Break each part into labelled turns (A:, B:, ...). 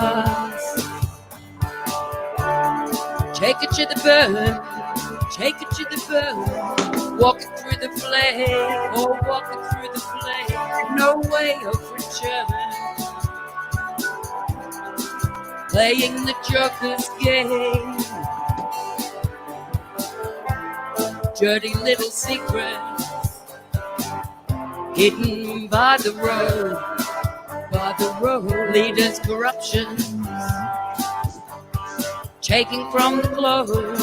A: stars. Take it to the bird, take it to the bird. Walking through the flame, oh, walking through the flame. No way of return. Playing the joker's game. Dirty little secrets hidden by the road. By the road, leaders' corruption taking from the globe.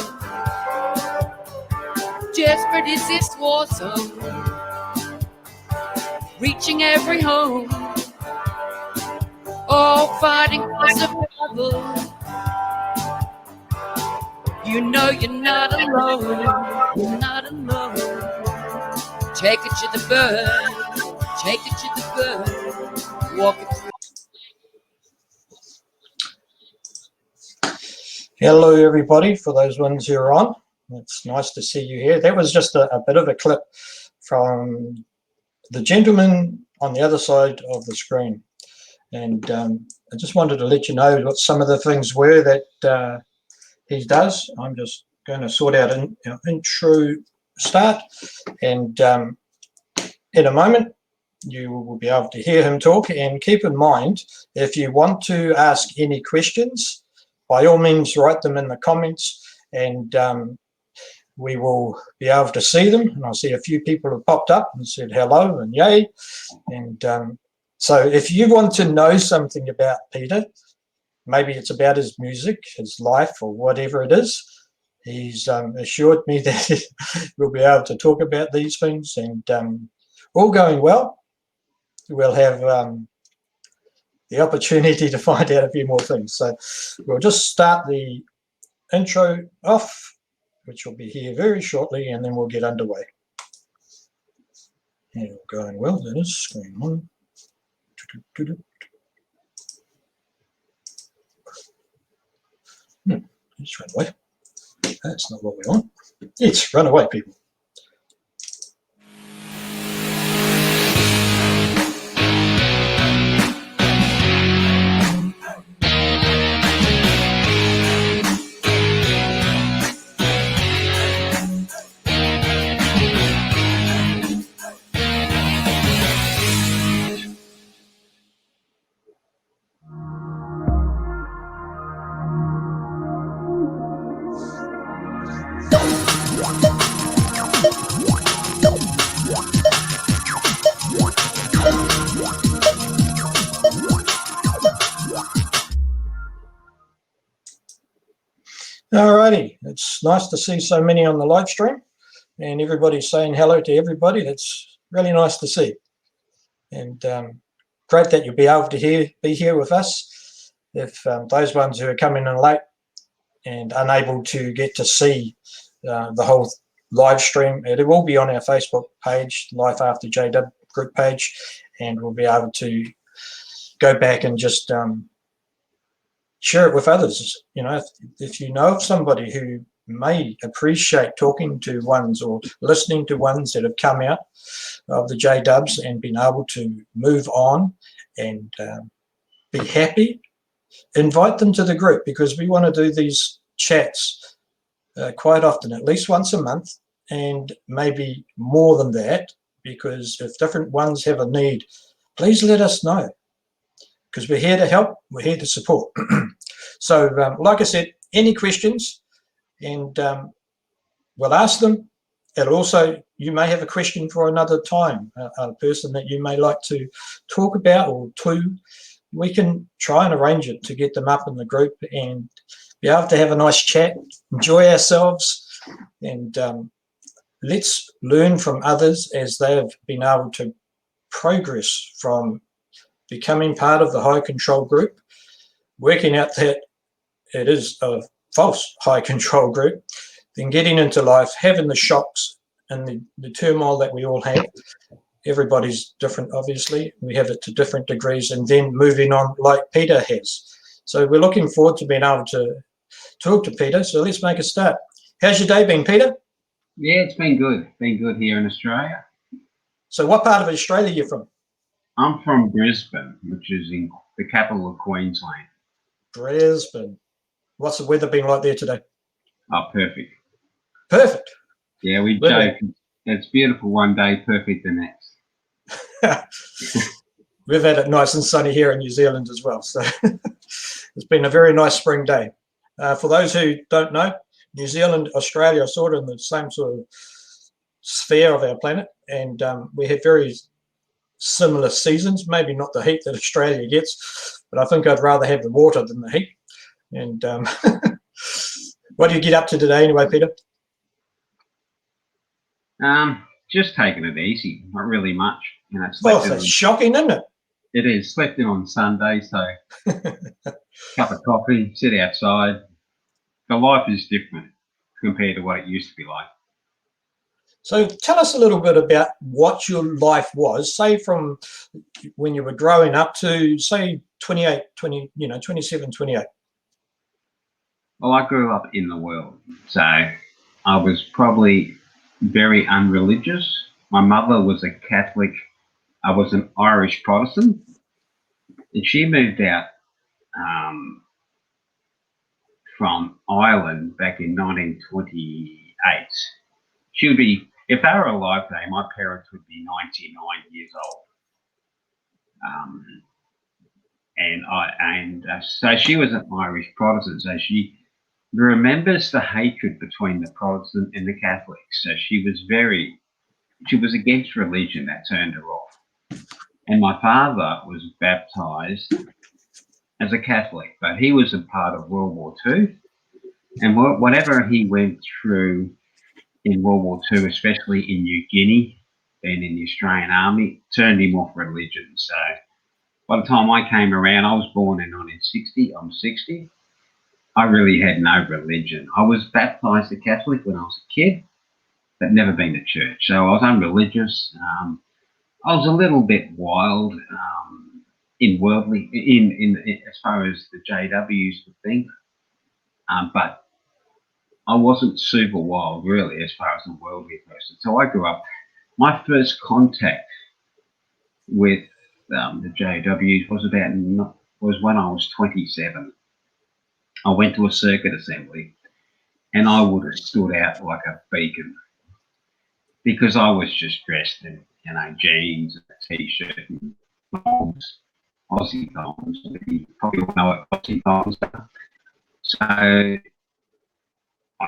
A: Desperate is this war zone, reaching every home. All fighting for survival. You know you're not alone. You're not alone. Take it to the bird. Take it to the bird. Walk it through.
B: Hello, everybody. For those ones who are on, it's nice to see you here. That was just a bit of a clip from the gentleman on the other side of the screen. And I just wanted to let you know what some of the things were that he does. I'm just going to sort out an intro start. And in a moment, you will be able to hear him talk. And keep in mind, if you want to ask any questions, by all means, write them in the comments, and we will be able to see them. And I see a few people have popped up and said hello and yay. And so if you want to know something about Peter, maybe it's about his music, his life, or whatever it is, he's assured me that we'll be able to talk about these things. And all going well, we'll have the opportunity to find out a few more things. So we'll just start the intro off, which will be here very shortly, and then we'll get underway. And all going well, that is screen on. Just run away. That's not what we want. Yes, run away, people. Alrighty, it's nice to see so many on the live stream, and everybody's saying hello to everybody. That's really nice to see, and great that you'll be able to be here with us. If those ones who are coming in late and unable to get to see the whole live stream, it will be on our Facebook page, Life After JW group page, and we'll be able to go back and just share it with others. You know, if you know of somebody who may appreciate talking to ones or listening to ones that have come out of the JWs and been able to move on and be happy, invite them to the group, because we want to do these chats quite often, at least once a month, and maybe more than that, because if different ones have a need, please let us know, because we're here to help, we're here to support. So like I said, any questions, and we'll ask them. And also, you may have a question for another time, a person that you may like to talk about, or two. We can try and arrange it to get them up in the group and be able to have a nice chat, enjoy ourselves, and let's learn from others as they have been able to progress from becoming part of the high control group, working out that it is a false high control group, then getting into life, having the shocks and the turmoil that we all have. Everybody's different, obviously. We have it to different degrees, and then moving on like Peter has. So we're looking forward to being able to talk to Peter. So let's make a start. How's your day been, Peter?
C: Yeah, it's been good. Been good here in Australia.
B: So what part of Australia are you from?
C: I'm from Brisbane, which is in the capital of Queensland.
B: Brisbane. What's the weather been like there today?
C: Oh, perfect.
B: Perfect.
C: Yeah, we
B: Really?
C: joke. It's beautiful one day, perfect the next.
B: We've had it nice and sunny here in New Zealand as well. So it's been a very nice spring day. For those who don't know, New Zealand, Australia are sort of in the same sort of sphere of our planet, and we have very similar seasons. Maybe not the heat that Australia gets, but I think I'd rather have the water than the heat. And what do you get up to today anyway, Peter?
C: Just taking it easy, not really much. You know,
B: Oh, that's shocking, isn't it?
C: It is. Slept in on Sunday, so cup of coffee, sit outside. The life is different compared to what it used to be like.
B: So tell us a little bit about what your life was, say from when you were growing up to say 27, 28.
C: Well, I grew up in the world, so I was probably very unreligious. My mother was a Catholic. I was an Irish Protestant, and she moved out from Ireland back in 1928. She would be, if they were alive today, my parents would be 99 years old. So she was an Irish Protestant, so she remembers the hatred between the Protestant and the Catholics. So she was against religion. That turned her off. And my father was baptized as a Catholic, but he was a part of World War II. And whatever he went through in World War II, especially in New Guinea, being in the Australian Army, turned him off religion. So by the time I came around, I was born in 1960, I'm 60. I really had no religion. I was baptized a Catholic when I was a kid, but never been to church. So I was unreligious. I was a little bit wild in as far as the JWs would think, but I wasn't super wild really as far as a worldly person. So I grew up. My first contact with the JWs was when I was 27. I went to a circuit assembly, and I would have stood out like a beacon because I was just dressed in jeans and a t-shirt and thongs, Aussie thongs. You probably all know what Aussie thongs are. So I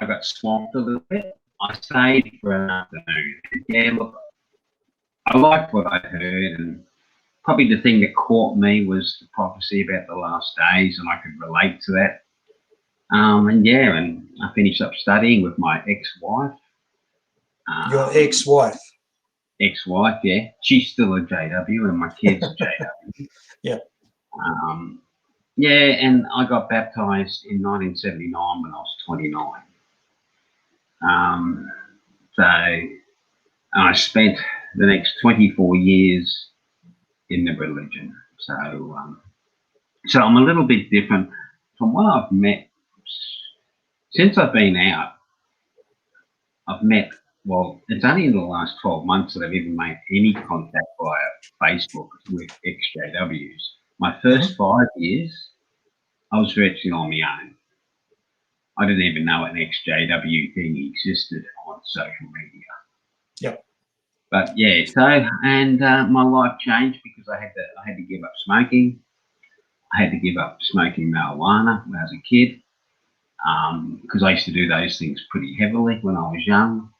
C: got swamped a little bit. I stayed for an afternoon. Yeah, look, I liked what I heard, and probably the thing that caught me was the prophecy about the last days, and I could relate to that. And I finished up studying with my ex-wife.
B: Your ex-wife?
C: Ex-wife, yeah. She's still a JW, and my kid's a JW.
B: Yeah.
C: And I got baptized in 1979 when I was 29. So I spent the next 24 years in the religion. So I'm a little bit different from what I've met. Since I've been out, well, it's only in the last 12 months that I've even made any contact via Facebook with ex-JWs. My first 5 years, I was virtually on my own. I didn't even know an ex-JW thing existed on social media.
B: Yep.
C: But yeah, my life changed because I had to give up smoking. I had to give up smoking marijuana when I was a kid because I used to do those things pretty heavily when I was young.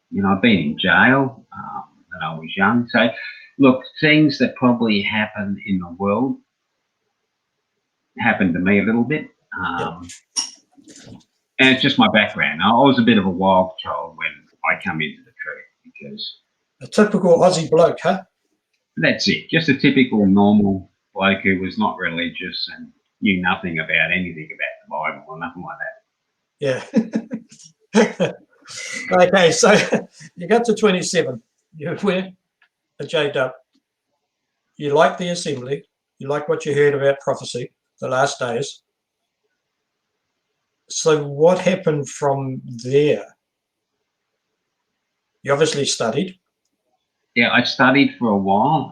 C: You know, I've been in jail when I was young. So, look, things that probably happen in the world happened to me a little bit. And it's just my background. I was a bit of a wild child when I come into the truth because...
B: A typical Aussie bloke, huh?
C: That's it. Just a typical normal bloke who was not religious and knew nothing about anything about the Bible or nothing like that.
B: Yeah. Okay, so you got to 27. You were a JW. You liked the assembly. You liked what you heard about prophecy, the last days. So what happened from there? You obviously studied.
C: Yeah, I studied for a while.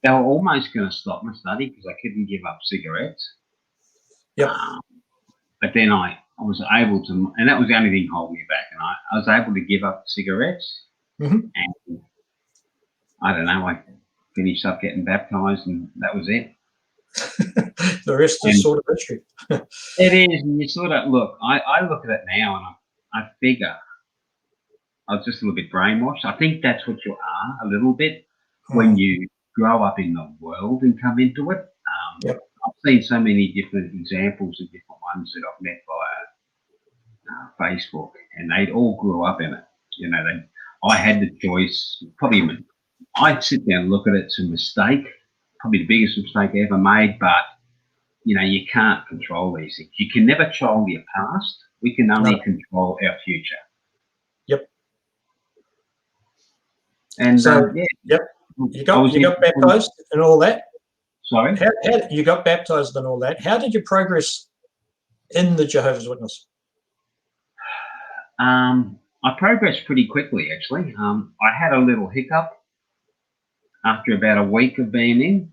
C: They were almost going to stop my study because I couldn't give up cigarettes.
B: Yep.
C: But then I was able to, and that was the only thing holding me back. And I was able to give up cigarettes.
B: Mhm.
C: And I don't know, I finished up getting baptized, and that was it.
B: The rest is sort of history.
C: It is, and you sort of look. I look at it now, and I figure I was just a little bit brainwashed. I think that's what you are a little bit when you grow up in the world and come into it.
B: Yep.
C: I've seen so many different examples of different ones that I've met via Facebook, and they all grew up in it. You know, I had the choice. Probably, I'd sit down and look at it. It's a mistake, probably the biggest mistake I ever made. But you know, you can't control these things. You can never control your past. We can only control our future.
B: Yep.
C: And
B: so,
C: yeah,
B: yep. You got baptized and all that.
C: Sorry?
B: How you got baptized and all that. How did you progress in the Jehovah's Witness?
C: I progressed pretty quickly, actually. I had a little hiccup after about a week of being in.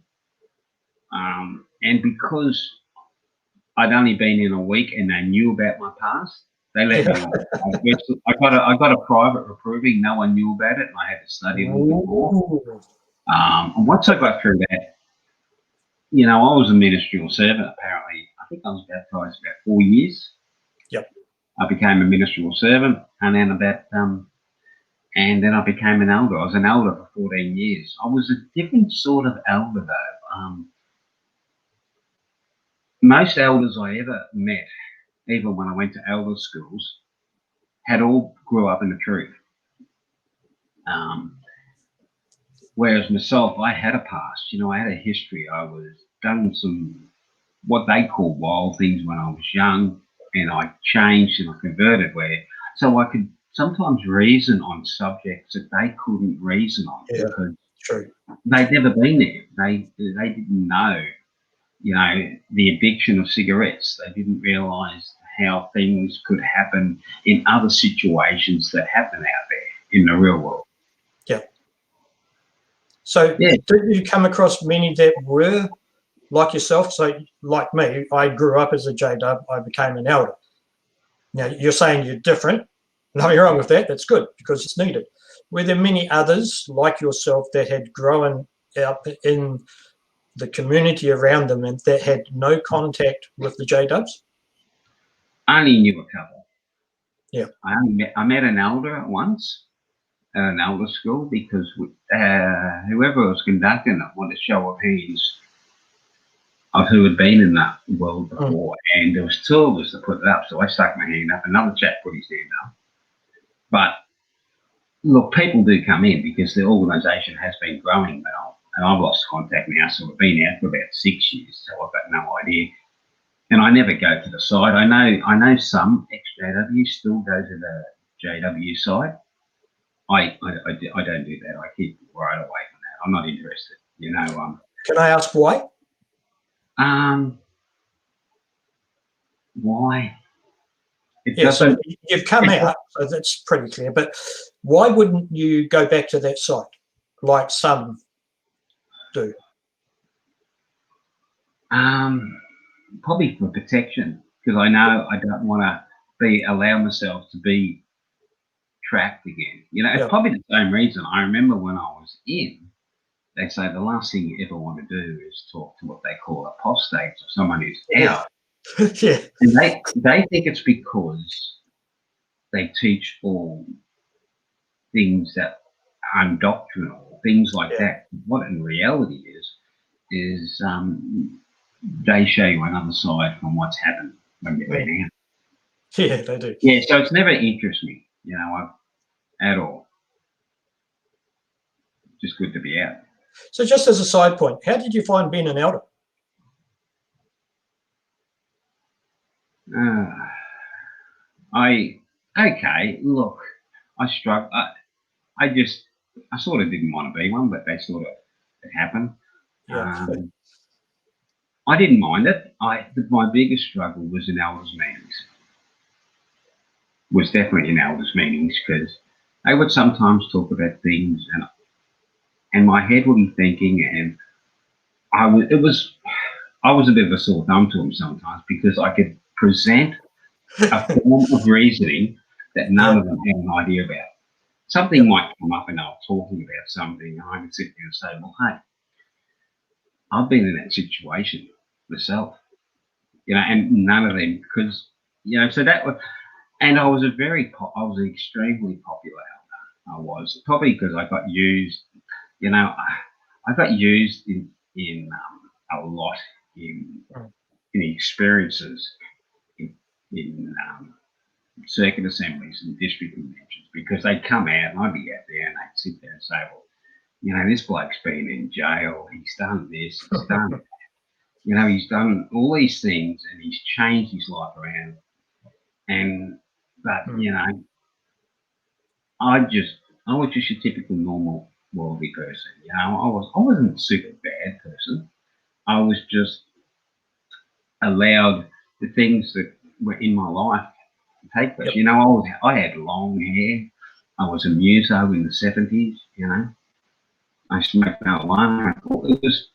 C: And because I'd only been in a week and they knew about my past, they let me on. I got a private reproving. No one knew about it, and I had to study a little bit more. And once I got through that, you know, I was a ministerial servant, apparently. I think I was baptized about 4 years.
B: Yep.
C: I became a ministerial servant, and then I became an elder. I was an elder for 14 years. I was a different sort of elder, though. Most elders I ever met, even when I went to elder schools, had all grew up in the truth. Whereas myself, I had a past. You know, I had a history. I was done some what they call wild things when I was young, and I changed and I converted so I could sometimes reason on subjects that they couldn't reason on because
B: true.
C: they'd never been there. They didn't know, you know, the addiction of cigarettes. They didn't realise how things could happen in other situations that happen out there in the real world.
B: Yeah. So did you come across many that were like yourself? So like me, I grew up as a J-dub, I became an elder. Now you're saying you're different. Nothing wrong with that. That's good because it's needed. Were there many others like yourself that had grown up in the community around them and that had no contact with the J-dubs?
C: I only knew a couple.
B: Yeah.
C: I met an elder once at an elder school because whoever was conducting it wanted to show of hands of who had been in that world before, and there was 2 of us that put it up. So I stuck my hand up. Another chap put his hand up. But look, people do come in because the organisation has been growing well, and I've lost contact now. So we've been out for about 6 years. So I've got no idea. And I never go to the site. I know some ex-JW still go to the JW site. I don't do that. I keep right away from that. I'm not interested. You know.
B: Can I ask why?
C: Why?
B: So you've come out, so that's pretty clear. But why wouldn't you go back to that site like some do?
C: Probably for protection, because I know I don't want to allow myself to be tracked again. You know, it's probably the same reason. I remember when I was in, they say the last thing you ever want to do is talk to what they call apostates or someone who's out.
B: Yeah.
C: And they think it's because they teach all things that are undoctrinal, things like that. What in reality is they show you another side from what's happened when you've been out.
B: Yeah, they do.
C: Yeah, so it's never interested me, you know, at all. Just good to be out. So
B: just as a side point, how did you find being an elder?
C: Look, I struggled. I sort of didn't want to be one, but it happened.
B: Yeah.
C: I didn't mind it. My biggest struggle was in elders' meetings. Was definitely in elders' meetings because they would sometimes talk about things, and my head would be thinking, and I was a bit of a sore thumb to him sometimes because I could present a form of reasoning that none of them had an idea about. Something might come up and they were talking about something, and I could sit there and say, well, hey, I've been in that situation myself, and none of them, because, so that was, and I was I was an extremely popular elder. I was, probably because I got used, I got used in a lot in experiences in circuit assemblies and district conventions, because they'd come out and I'd be out there and they'd sit there and say, well, this bloke's been in jail, he's done this, he's done that. He's done all these things and he's changed his life around. But I was just a typical normal worldly person. I wasn't a super bad person. I was just allowed the things that were in my life to take place. I had long hair. I was a muso in the 70s. I smoked marijuana. I thought it was,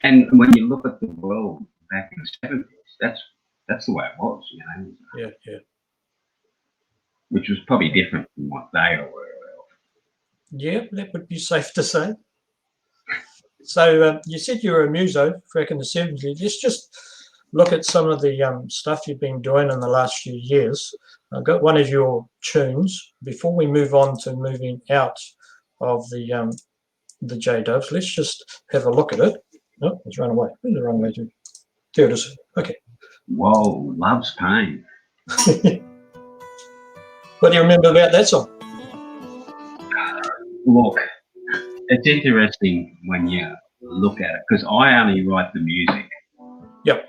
C: and when you look at the world back in the 70s, that's the way it was.
B: Yeah.
C: Which was probably different from what they were aware of.
B: Yeah, that would be safe to say. So you said you were a muso back in the 70s. Let's just look at some of the stuff you've been doing in the last few years. I've got one of your tunes. Before we move on to moving out of the J-Dubs, let's just have a look at it. Oh, it's run away. Where's it run away to? There it is. Okay.
C: Whoa, Love's Pain.
B: What do you remember about that song?
C: Look, it's interesting when you look at it, because I only write the music.
B: Yep.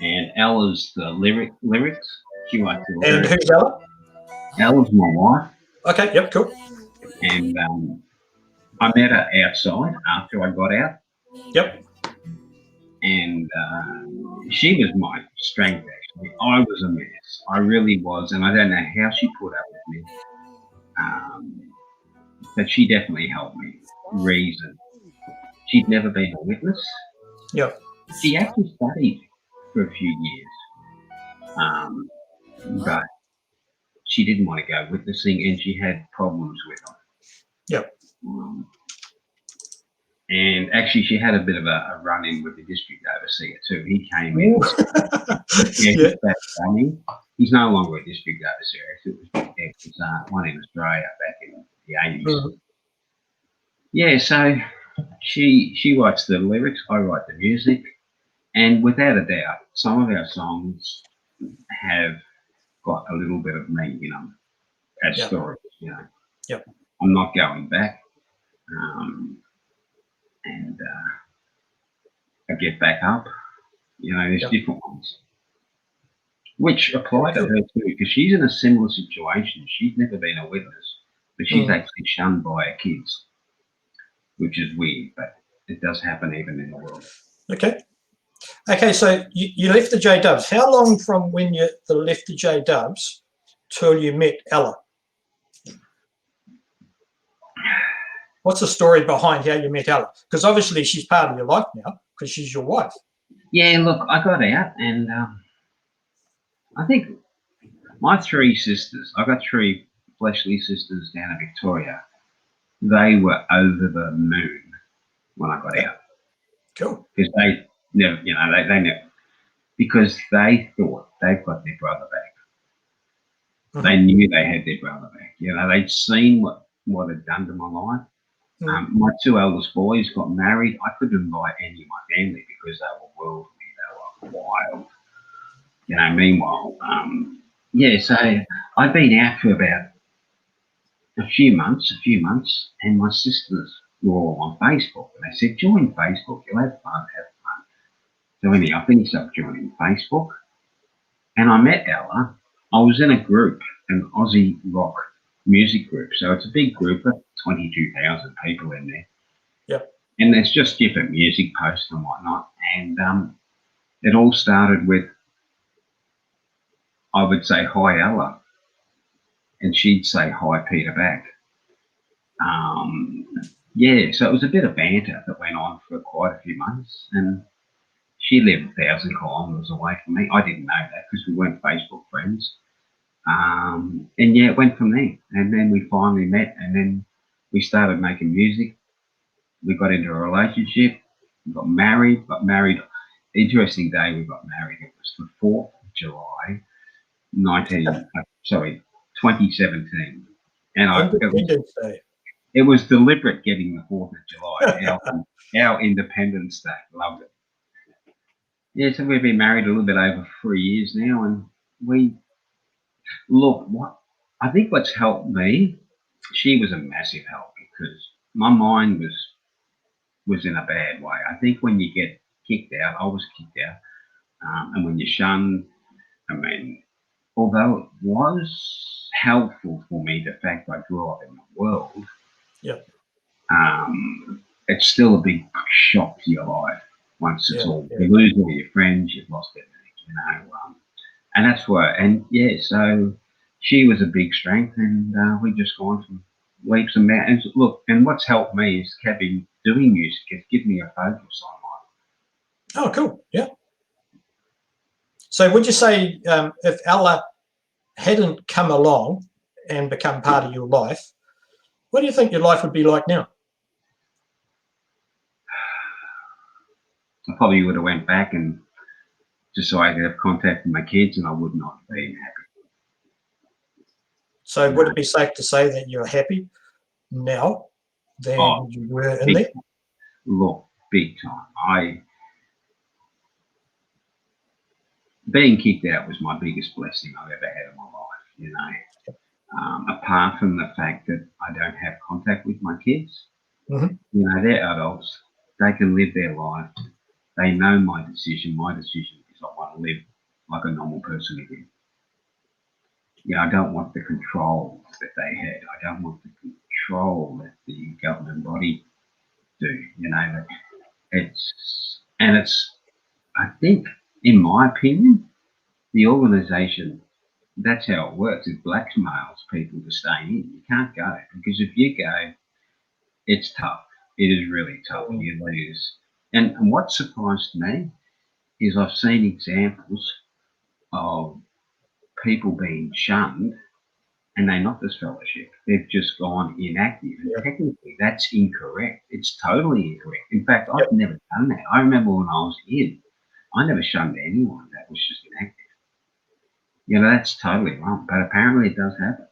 C: And Ella's the lyrics. She writes the
B: lyrics. And who's Ella?
C: Ella's my wife.
B: Okay, yep, cool.
C: And I met her outside after I got out.
B: Yep.
C: And she was my strength, actually. I was a mess. I really was. And I don't know how she put up with me. But she definitely helped me reason. She'd never been a witness.
B: Yep.
C: She actually studied for a few years. But she didn't want to go witnessing, and she had problems with them.
B: Yep.
C: And actually, she had a bit of a run-in with the district overseer too. He came in. He's no longer a district overseer. It was one in Australia back in the 80s. Mm-hmm. Yeah, so she writes the lyrics, I write the music, and without a doubt, some of our songs have got a little bit of me in them as stories.
B: Yep.
C: I'm not going back. And I get back up. There's different ones, which apply to her too, because she's in a similar situation. She's never been a witness, but she's actually shunned by her kids, which is weird, but it does happen even in the world.
B: Okay, so you left the J-Dubs. How long from when you left the J-Dubs till you met Ella? What's the story behind how you met Ella? Because obviously she's part of your life now, because she's your wife.
C: Yeah, look, I got out, and I think my three sisters, I got three fleshly sisters down in Victoria. They were over the moon when I got out.
B: Cool.
C: Because they never, they never, because they thought they've got their brother back. Mm-hmm. They knew they had their brother back. They'd seen what had done to my life. Mm-hmm. My two eldest boys got married. I couldn't invite any of my family because they were worldly, they were wild. Meanwhile, so I'd been out for about a few months, and my sisters were all on Facebook, and they said, join Facebook, you'll have fun. So anyhow, I finished up joining Facebook, and I met Ella. I was in a group, an Aussie rock music group, so it's a big group of 22,000 people in there.
B: Yep.
C: And there's just different music posts and whatnot, and it all started with, I would say, hi, Ella, and she'd say, hi, Peter, back. So it was a bit of banter that went on for quite a few months, and she lived 1,000 kilometres away from me. I didn't know that because we weren't Facebook friends. And yeah, it went from there. And then we finally met, and then we started making music. We got into a relationship. We got married. Interesting day we got married. It was the 4th of July, 2017. And
B: Independence Day.
C: it was deliberate getting the 4th of July, our Independence Day. Loved it. Yeah, so we've been married a little bit over 3 years now, and I think what's helped me, she was a massive help because my mind was in a bad way. I think when you get kicked out, I was kicked out, and when you're shunned, I mean, although it was helpful for me, the fact I grew up in the world, it's still a big shock to your life once it's all, you lose all your friends, you've lost everything, and that's why, so she was a big strength, and we just gone from leaps and mountains. Look, and what's helped me is having doing music. It's given me a focus on life.
B: Oh, cool. Yeah. So would you say if Allah hadn't come along and become part of your life, what do you think your life would be like now?
C: I probably would have went back and just so I could have contact with my kids, and I would not have been happy.
B: So would it be safe to say that you're happy now than you were in there?
C: Look, big time. Being kicked out was my biggest blessing I've ever had in my life, apart from the fact that I don't have contact with my kids. They're adults. They can live their life. They know my decision. My decision is I want to live like a normal person again. I don't want the control that they had. I don't want the control that the government body do. I think, in my opinion, the organisation, that's how it works. It blackmails people to stay in. You can't go, because if you go, it's tough. It is really tough. You lose. And what surprised me is I've seen examples of people being shunned and they not disfellowship. They've just gone inactive. And technically, that's incorrect. It's totally incorrect. In fact, I've never done that. I remember when I was in, I never shunned anyone that was just inactive. That's totally wrong, but apparently it does happen.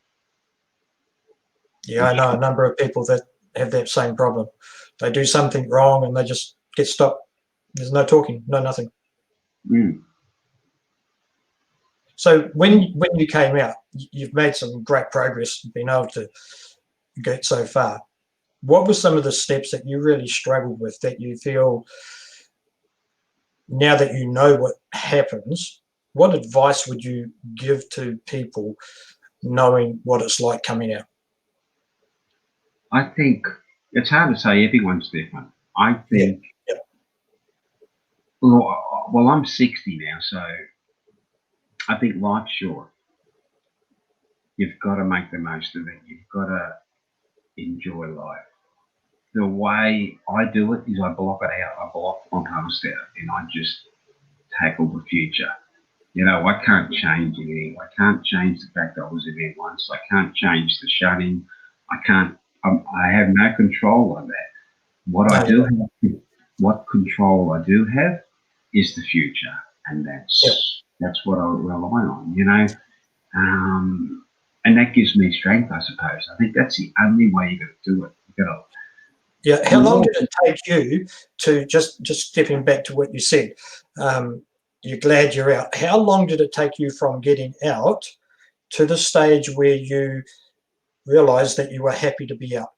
B: Yeah, I know a number of people that have that same problem. They do something wrong and they just get stopped. There's no talking, no nothing. So when you came out, you've made some great progress, been able to get so far. What were some of the steps that you really struggled with that you feel, now that you know what happens, what advice would you give to people knowing what it's like coming out?
C: I think it's hard to say. Everyone's different. I think, well, I'm 60 now, so I think life's short. You've got to make the most of it. You've got to enjoy life. The way I do it is I block it out. I block my past out, and I just tackle the future. I can't change anything. I can't change the fact I was in there once. I can't change the shutting. I have no control on that. What control I do have is the future, and that's what I rely on. And that gives me strength, I suppose. I think that's the only way you got to do it. You got to.
B: Yeah. How long did it take you to just stepping back to what you said? You're glad you're out. How long did it take you from getting out to the stage where you realised that you were happy to be out?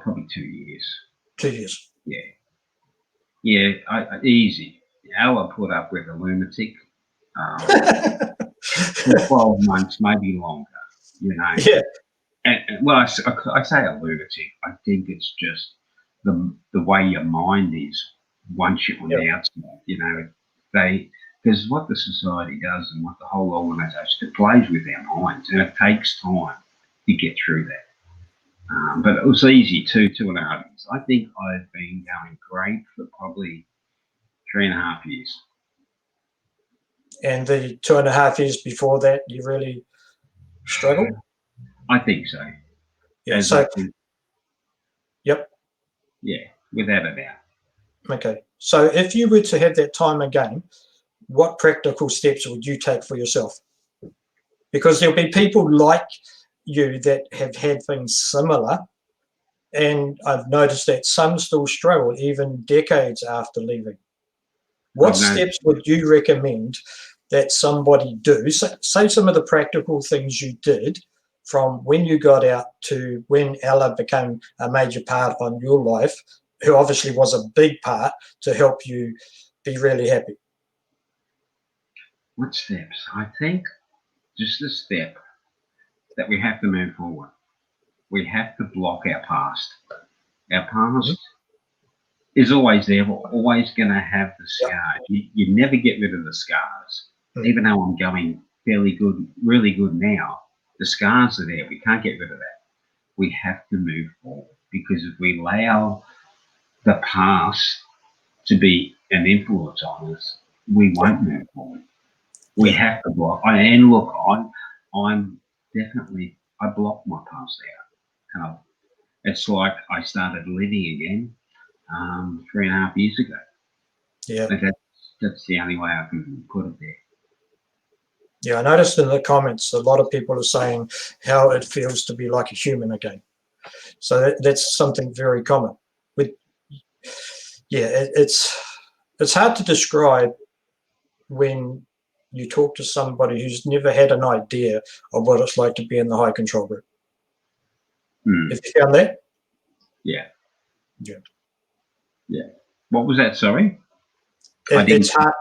C: Probably 2 years.
B: 2 years.
C: Yeah. Yeah, easy. I put up with a lunatic for 12 months, maybe longer,
B: Yeah.
C: And well, I say a lunatic. I think it's just the way your mind is once you're on the outside. Because what the society does and what the whole organisation, it plays with our minds, and it takes time to get through that. But it was easy, 2.5 years. I think I've been going great for probably 3.5 years.
B: And the 2.5 years before that, you really struggled?
C: I think so.
B: Yeah, so, yep.
C: Yeah, without a doubt.
B: Okay. So if you were to have that time again, what practical steps would you take for yourself? Because there'll be people like you that have had things similar, and I've noticed that some still struggle even decades after leaving. What steps would you recommend that somebody do? Say some of the practical things you did from when you got out to when Ella became a major part on your life, who obviously was a big part to help you be really happy.
C: What steps? I think just the step that we have to move forward. We have to block our past. Our past is always there. We're always going to have the scars. You never get rid of the scars. Even though I'm going fairly good, really good now, the scars are there. We can't get rid of that. We have to move forward, because if we allow the past to be an influence on us, we won't move forward. We have to block. And look, I'm definitely, I blocked my past out. It's like I started living again 3.5 years ago.
B: Yeah.
C: That's the only way I can put it there.
B: Yeah, I noticed in the comments a lot of people are saying how it feels to be like a human again. So that's something very common. It's hard to describe when you talk to somebody who's never had an idea of what it's like to be in the high control group. Have you found that?
C: Yeah.
B: Yeah.
C: Yeah. What was that? Sorry?
B: It's hard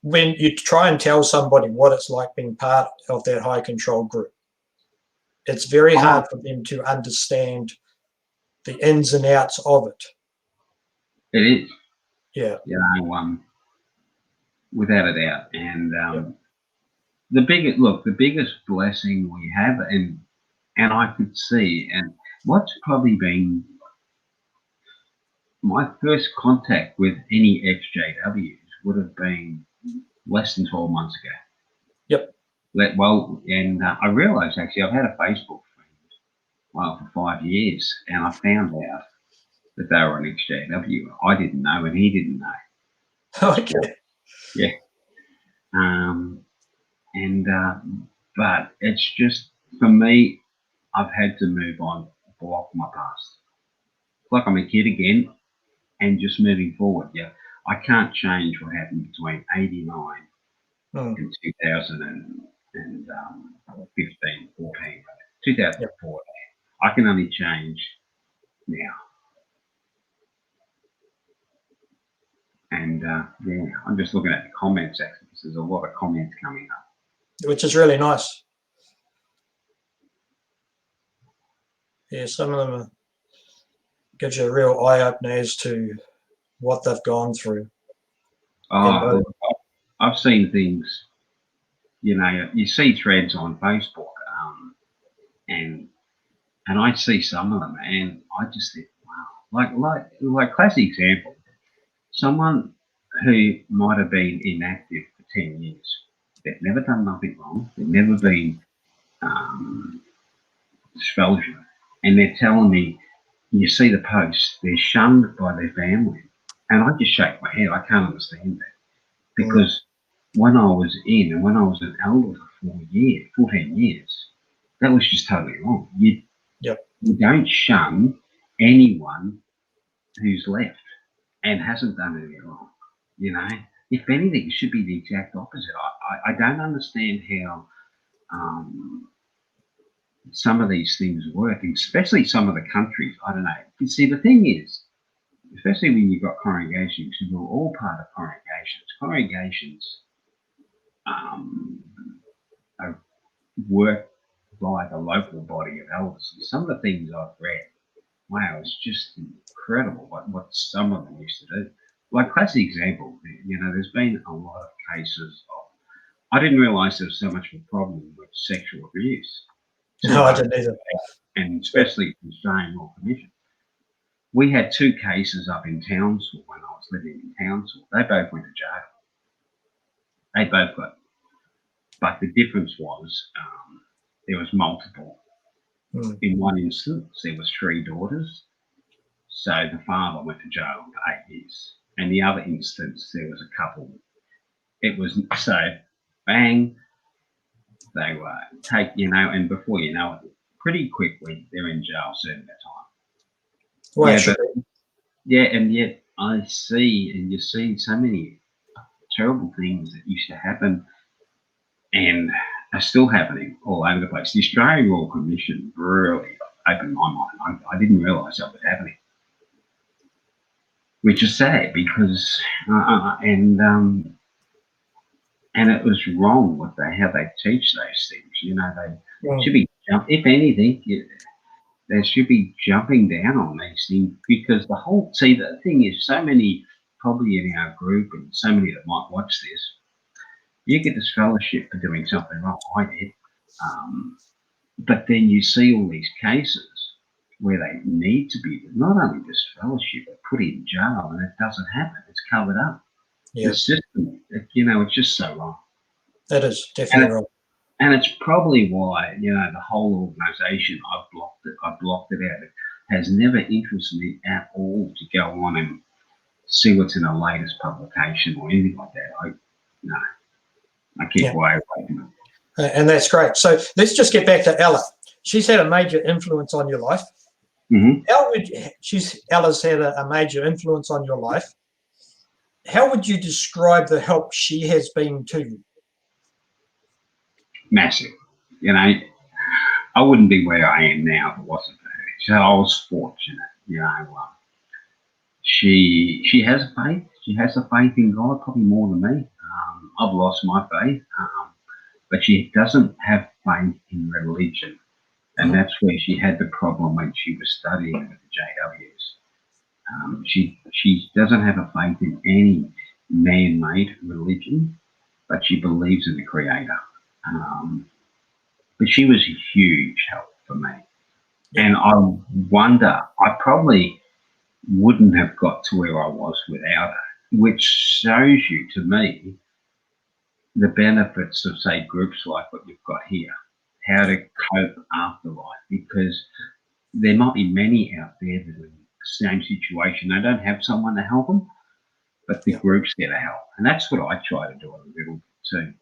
B: when you try and tell somebody what it's like being part of that high control group. It's very hard for them to understand the ins and outs of it.
C: It is.
B: Yeah.
C: You know, without a doubt. And the biggest blessing we have, and I could see, and what's probably been my first contact with any XJWs would have been less than 12 months ago.
B: Yep.
C: I realised actually I've had a Facebook friend, for 5 years, and I found out that they were an XJW. I didn't know, and he didn't know.
B: Okay.
C: Yeah. But it's just, for me, I've had to move on, block my past. It's like I'm a kid again, and just moving forward. Yeah, I can't change what happened between 89 and 2015, 14, 2014. I can only change now. And I'm just looking at the comments actually, because there's a lot of comments coming up,
B: which is really nice. Yeah, some of them gives you a real eye opener as to what they've gone through.
C: I've seen things. You see threads on Facebook, and I see some of them, and I just think, wow, like classic example, someone who might have been inactive for 10 years. They've never done nothing wrong. They've never been expelled, and they're telling me, you see the posts, they're shunned by their family, and I just shake my head. I can't understand that, because when I was when I was an elder for 14 years, that was just totally wrong. You don't shun anyone who's left and hasn't done anything wrong. If anything, it should be the exact opposite. I don't understand how some of these things work, especially some of the countries. I don't know. You see, the thing is, especially when you've got congregations, who are all part of congregations. Congregations are worked by the local body of elders. And some of the things I've read, wow, it's just incredible what some of them used to do. Like, classic example, there's been a lot of cases of, I didn't realise there was so much of a problem with sexual abuse.
B: No, I didn't either.
C: And especially from Australian Law Commission. We had 2 cases up in Townsville when I was living in Townsville. They both went to jail. They both got, but the difference was there was multiple. In one instance, there was 3 daughters. So the father went to jail for 8 years. And the other instance, there was a couple. It was so bang, they were and before you know it, pretty quickly they're in jail serving their time.
B: Well,
C: And yet I see, and you see so many terrible things that used to happen and are still happening all over the place. The Australian Royal Commission really opened my mind. I didn't realise that was happening, which is sad because and it was wrong with how they teach those things. They should be, if anything, they should be jumping down on these things because the thing is, so many probably in our group and so many that might watch this, you get this fellowship for doing something wrong. I did. But then you see all these cases where they need to be not only just fellowship, but put in jail, and it doesn't happen. It's covered up.
B: Yeah.
C: The system, it's just so wrong.
B: That is definitely wrong.
C: And it's probably why, the whole organisation, I've blocked it out. It has never interested me at all to go on and see what's in the latest publication or anything like that. I keep way away from it.
B: And that's great. So let's just get back to Ella. She's had a major influence on your life. Ella's had a major influence on your life. How would you describe the help she has been to you?
C: Massive. I wouldn't be where I am now if it wasn't for her. So I was fortunate. She has faith. She has a faith in God, probably more than me. I've lost my faith, but she doesn't have faith in religion, and that's where she had the problem when she was studying with the JWs. She doesn't have a faith in any man-made religion, but she believes in the Creator. But she was a huge help for me. And I wonder, I probably wouldn't have got to where I was without her, which shows you, to me, the benefits of, say, groups like what you've got here, how to cope after life, because there might be many out there that are in the same situation. They don't have someone to help them, but the groups get to help. And that's what I try to do a little bit too.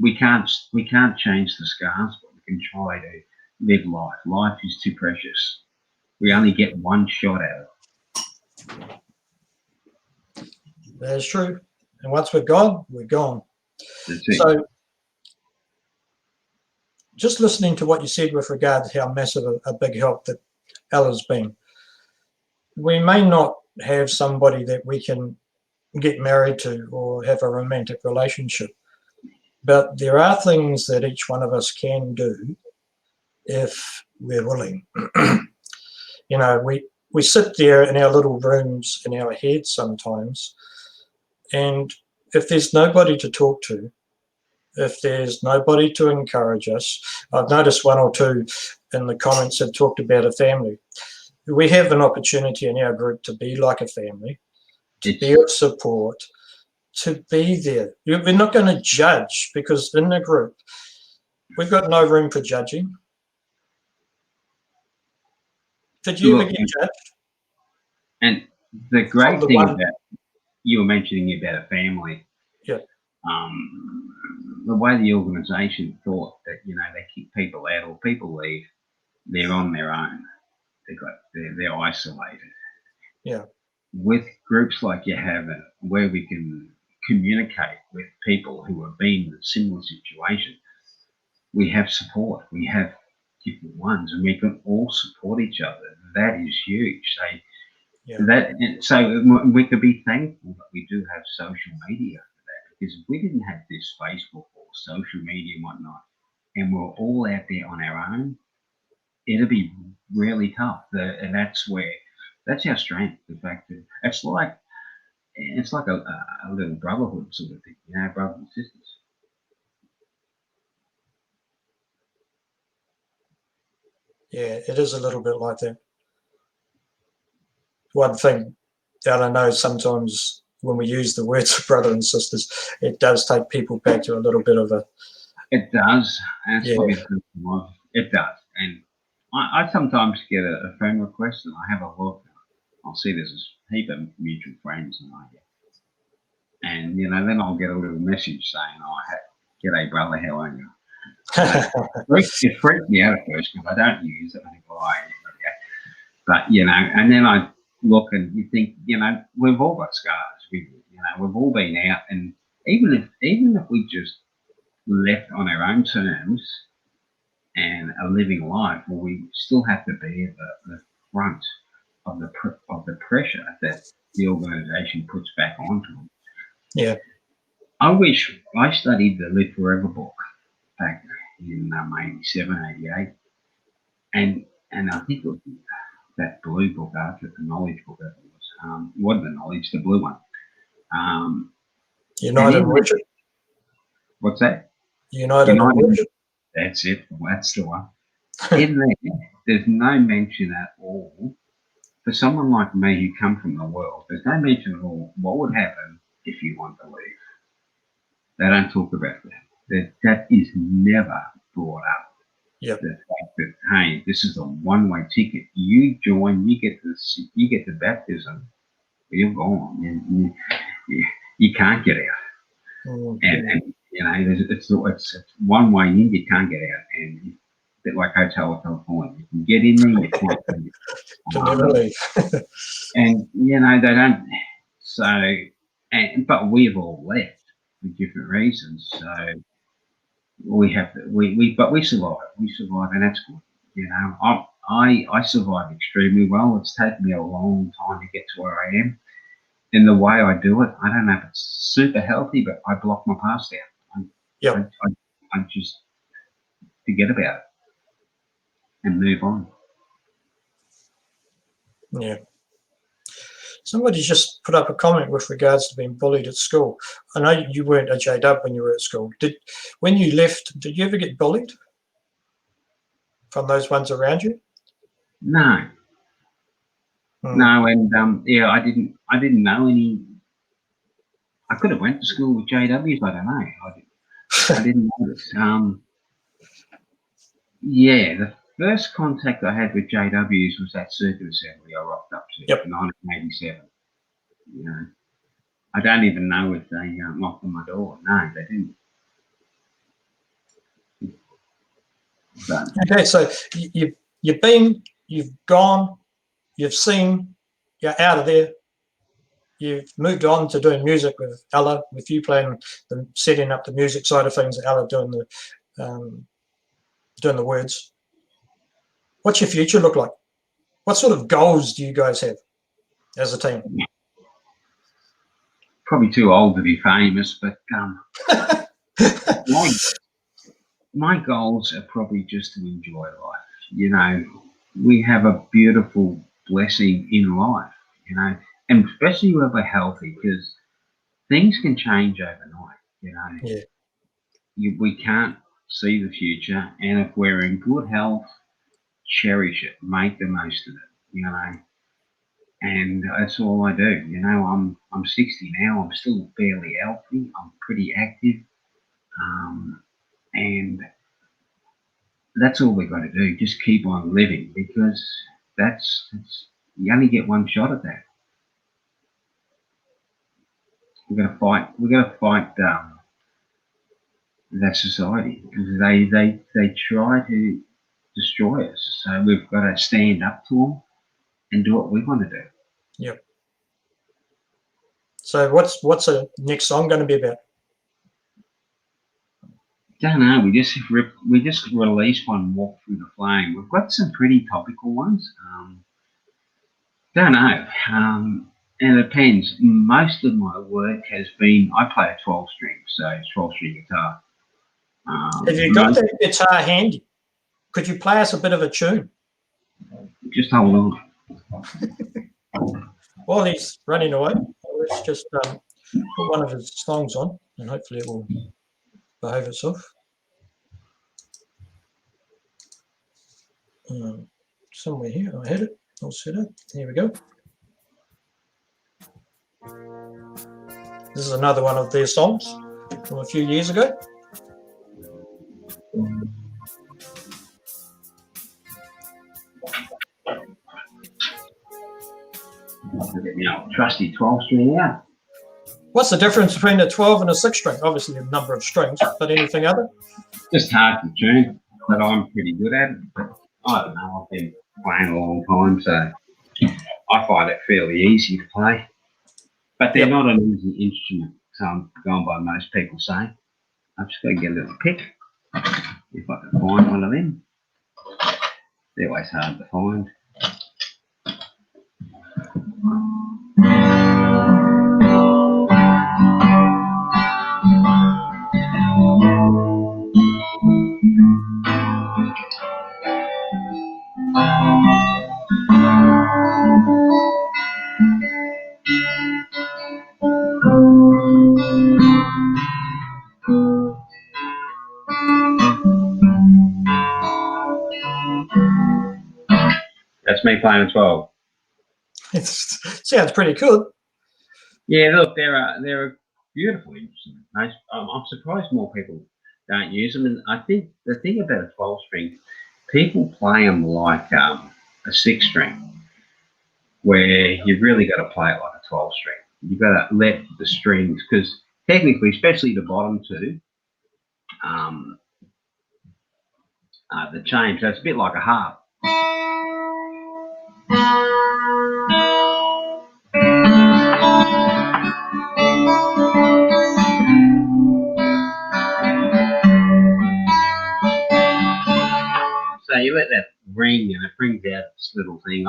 C: We can't change the scars, but we can try to live life. Life is too precious. We only get one shot at it.
B: That is true. And once we're gone, we're gone. So just listening to what you said with regard to how massive a big help that Ella's been, we may not have somebody that we can get married to or have a romantic relationship, but there are things that each one of us can do if we're willing. We sit there in our little rooms in our heads sometimes, and if there's nobody to talk to, if there's nobody to encourage us, I've noticed 1 or 2 in the comments have talked about a family. We have an opportunity in our group to be like a family, to be of support, to be there. We're not going to judge, because in the group, we've got no room for judging. Did you ever get judged?
C: And the great thing about, you were mentioning about a family.
B: Yeah.
C: The way the organisation thought that, they kick people out or people leave, they're on their own. They're isolated.
B: Yeah.
C: With groups like you have, where we can communicate with people who have been in a similar situation, we have support. We have different ones, and we can all support each other. That is huge. So we could be thankful that we do have social media for that, because if we didn't have this Facebook or social media and whatnot, and we're all out there on our own, it'd be really tough. And that's our strength. The fact that it's like a little brotherhood sort of thing, brothers and sisters.
B: Yeah, it is a little bit like that. One thing that I know sometimes when we use the words brother and sisters, it does take people back to a little bit of a...
C: It does. And that's
B: Yeah.
C: probably the most, it does. And I sometimes get a friend request and I have a look. I'll see there's a heap of mutual friends and I get, and you know, then I'll get a little message saying, "Oh, g'day brother, how are you?" It freaked me out at first because I don't use it. I think, "Oh, yeah." But you know, and then I look and you think, you know, we've all got scars. We've all been out, and even if we just left on our own terms and are living life, well, we still have to bear the brunt of the pressure that the organisation puts back onto them.
B: Yeah.
C: I wish I studied the Live Forever book back in 87, 88, and I think it was that blue book after the knowledge book. That was wasn't the knowledge, the blue one.
B: United in Worship.
C: What's that?
B: United in Worship.
C: That's it. That's the one. In there, there's no mention at all for someone like me who come from the world. There's no mention at all what would happen if you want to leave. They don't talk about that. That is never brought up.
B: Yep.
C: The fact that, hey, this is a one-way ticket. You join, you get the baptism, you're gone. You can't get out.
B: Mm-hmm.
C: And you know, it's one way in, you can't get out. And a bit like Hotel California, you can get in there, you can't leave.
B: Can never leave.
C: And you know, they don't. So, but we've all left for different reasons. So we have to. But we survive. We survive, and that's good. You know, I survive extremely well. It's taken me a long time to get to where I am. And the way I do it, I don't know if it's super healthy, but I block my past out. I just forget about it and move on.
B: Yeah. Somebody just put up a comment with regards to being bullied at school. I know you weren't a JW when you were at school. When you left, did you ever get bullied from those ones around you?
C: No. No, and yeah, I didn't know any. I could have went to school with JWs. I don't know. I didn't notice. Yeah, the first contact I had with JWs was that circuit assembly I rocked up to in 1987. You know, I don't even know if they knocked on my door. No, they didn't. But,
B: okay, so you've been, you've gone, you've seen, you're out of there. You've moved on to doing music with Ella, with you playing, setting up the music side of things, Ella doing the words. What's your future look like? What sort of goals do you guys have as a team?
C: probably too old to be famous, but my goals are probably just to enjoy life. You know, we have a beautiful blessing in life, you know, and especially when we're healthy, because things can change overnight, you know.
B: Yeah.
C: We can't see the future, and if we're in good health, cherish it, make the most of it, you know. And that's all I do. You know, I'm 60 now. I'm still fairly healthy. I'm pretty active, and that's all we've got to do. Just keep on living, because that's you only get one shot at that. We're going to fight. We're going to fight that society, because they try to destroy us. So we've got to stand up to them and do what we want to do.
B: Yep. So what's the next song going to be about?
C: Don't know. We just released one, Walk Through the Flame. We've got some pretty topical ones. Don't know. And it depends. Most of my work has been, I play a 12-string, so it's 12-string guitar.
B: Have you got that guitar handy? Could you play us a bit of a tune?
C: Just hold
B: on. While he's running away, let's just put one of his songs on, and hopefully it will behave itself. somewhere here. I had it all set up. Here we go. This is another one of their songs from a few years ago.
C: Trusty 12-string out.
B: What's the difference between a 12 and a 6-string? Obviously, the number of strings, but anything other?
C: Just hard to tune, but I'm pretty good at it. But I don't know, I've been playing a long time, so I find it fairly easy to play. But they're not an easy instrument, so I'm going by most people saying. I've just got to get a little pick, if I can find one of them. They're always hard to find. That's me playing a 12.
B: It sounds pretty good.
C: Yeah, look, they're a beautiful instrument. I'm surprised more people don't use them. And I think the thing about a 12-string, people play them like a 6-string, where you've really got to play it like a 12-string. You've got to let the strings, because technically, especially the bottom two, the change. So it's a bit like a harp. So you let that ring and it brings out this little thing.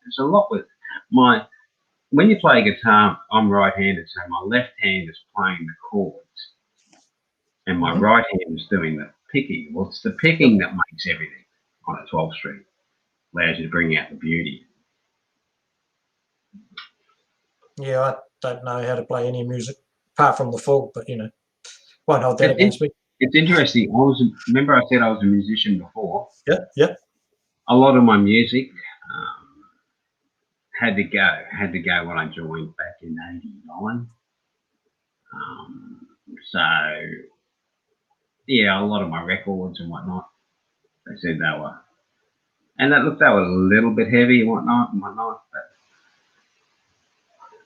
C: It's a lot with when you play guitar, I'm right-handed, so my left hand is playing the chords and my right hand is doing the picking. Well, it's the picking that makes everything on a 12-string. Allows you to bring out the beauty.
B: Yeah, I don't know how to play any music apart from the full, but won't hold that against me.
C: It's interesting. Remember I said I was a musician before?
B: Yeah.
C: A lot of my music had to go when I joined back in '89. So yeah, a lot of my records and whatnot, they said they were, and they were a little bit heavy and whatnot. But,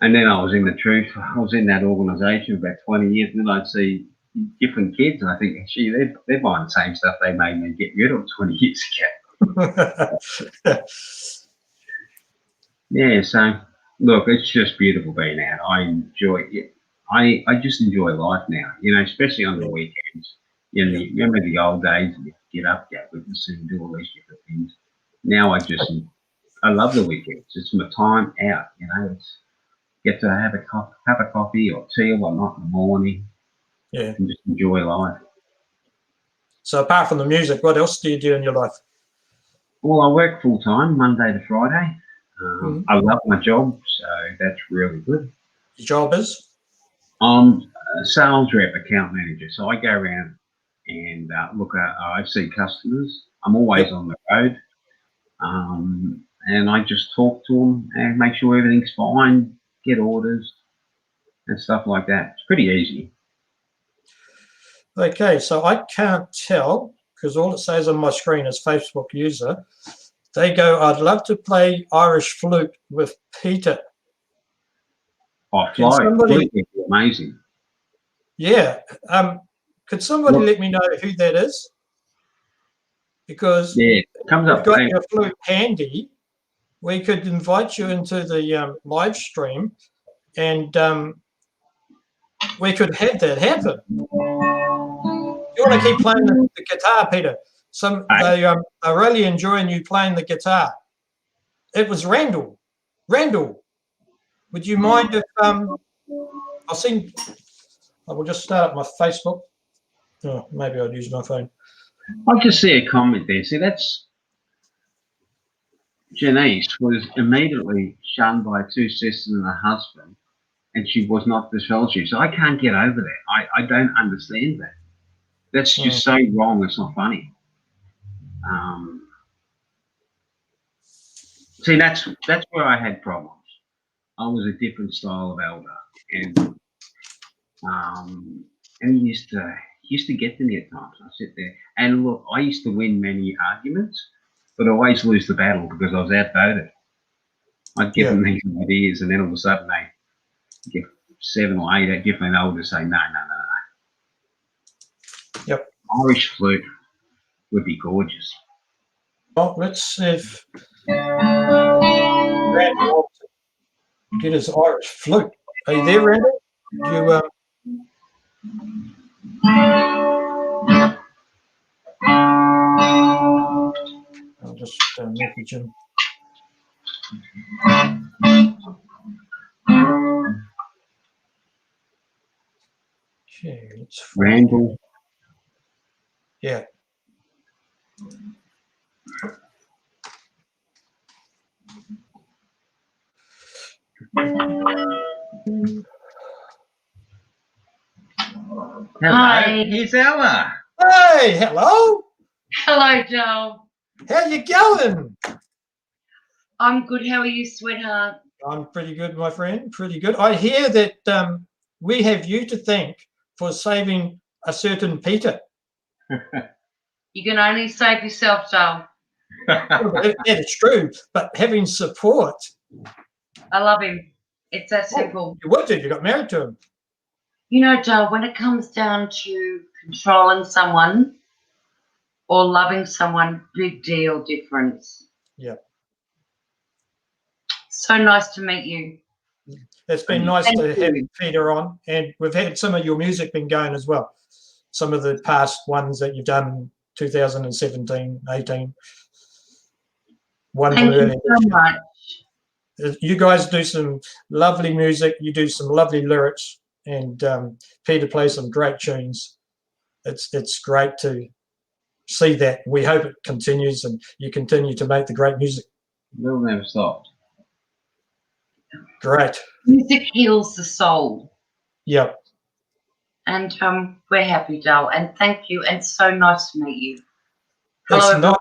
C: and then I was in the truth. I was in that organisation for about 20 years, and then I'd see different kids, and I think, gee, they're buying the same stuff they made me get rid of 20 years ago. Yeah, so look, it's just beautiful being out. I enjoy it. I just enjoy life now, especially on the weekends. Remember the old days, and you get up, get witness, and do all these different things. Now I love the weekends. It's my time out, it's get to have a cup of coffee or tea or whatnot in the morning.
B: Yeah.
C: And just enjoy life.
B: So apart from the music, what else do you do in your life?
C: Well, I work full time, Monday to Friday. I love my job, so that's really good.
B: Your job is?
C: I'm a sales rep, account manager. So I go around and I see customers. I'm always on the road. And I just talk to them and make sure everything's fine, get orders and stuff like that. It's pretty easy.
B: Okay, so I can't tell because all it says on my screen is Facebook user. They go, I'd love to play Irish flute with Peter.
C: Oh, flute is amazing.
B: Yeah. Could somebody let me know who that is? Because
C: it comes up.
B: We've got your flute handy. We could invite you into the live stream and we could have that happen. You want to keep playing the guitar, Peter? They're really enjoying you playing the guitar. It was Randall. Randall, would you mind if I will just start up my Facebook. Oh, maybe I'd use my phone.
C: I just see a comment there. See, that's Janice was immediately shunned by 2 sisters and a husband, and she was not disfellowshipped. So I can't get over that. I don't understand that. That's just so wrong. It's not funny. See, that's where I had problems. I was a different style of elder, and he used to get to me at times. I sit there, and look, I used to win many arguments, but I always lose the battle because I was outvoted. I'd give them these ideas, and then all of a sudden they get 7 or 8 different elders say, no.
B: Yep.
C: Irish flute would be gorgeous.
B: Well, let's see if Randy wants to get his Irish flute. Are you there, Randy? You I'll just message him. Okay, let's find
C: Randall.
B: Yeah.
C: Hello, here's Ella.
B: Hey, hello.
D: Hello, Joel.
B: How you going?
D: I'm good. How are you, sweetheart?
B: I'm pretty good, my friend. Pretty good. I hear that we have you to thank for saving a certain Peter.
D: You can only save yourself, Joel.
B: It's true, but having support.
D: I love him. It's that simple.
B: You would do. You got married to him.
D: You know, Joel, when it comes down to controlling someone or loving someone, big deal difference.
B: Yeah.
D: So nice to meet you.
B: It's been nice
D: Thank
B: to have
D: you.
B: Peter on, and we've had some of your music been going as well. Some of the past ones that you've done in 2017, 18. One
D: Thank
B: from
D: you
B: earlier.
D: so much.
B: You guys do some lovely music. You do some lovely lyrics, and Peter plays some great tunes. It's great to see that. We hope it continues, and you continue to make the great music.
C: We'll never stop.
B: Great.
D: Music heals the soul.
B: Yep.
D: And we're happy, Joel. And thank you. And so nice to meet you.
B: It's
D: Hello,
B: not.